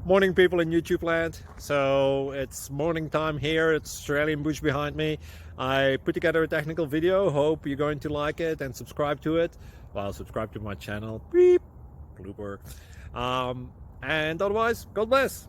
Morning, people in YouTube land. So it's morning time here. It's Australian bush behind me. I put together a technical video. Hope you're going to like it and subscribe to it. Well, subscribe to my channel. Beep. Blooper. And otherwise, God bless.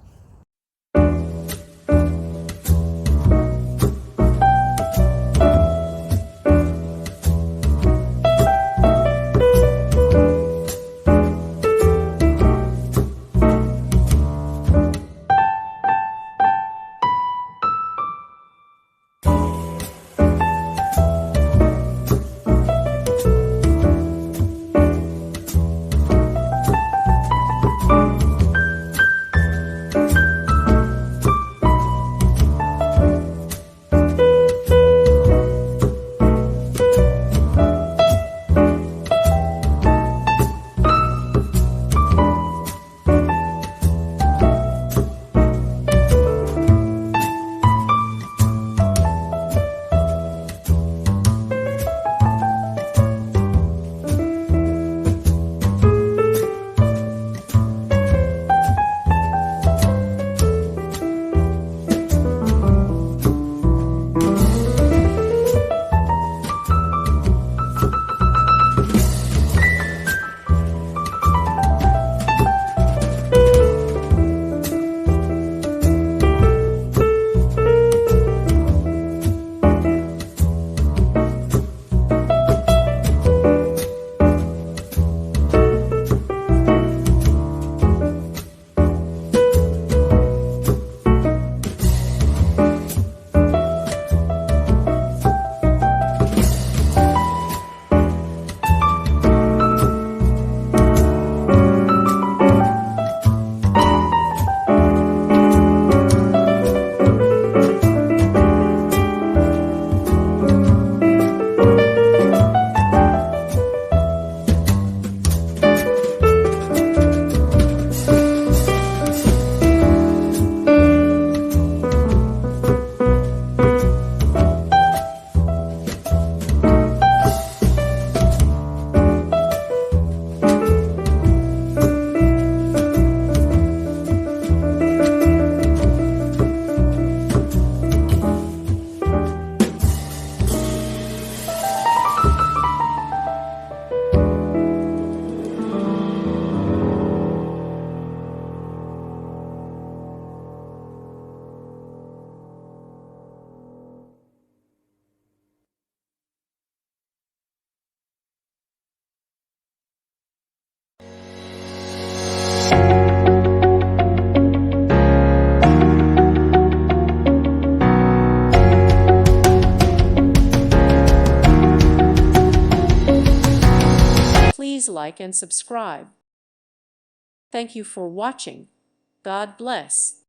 Please like and subscribe. Thank you for watching. God bless.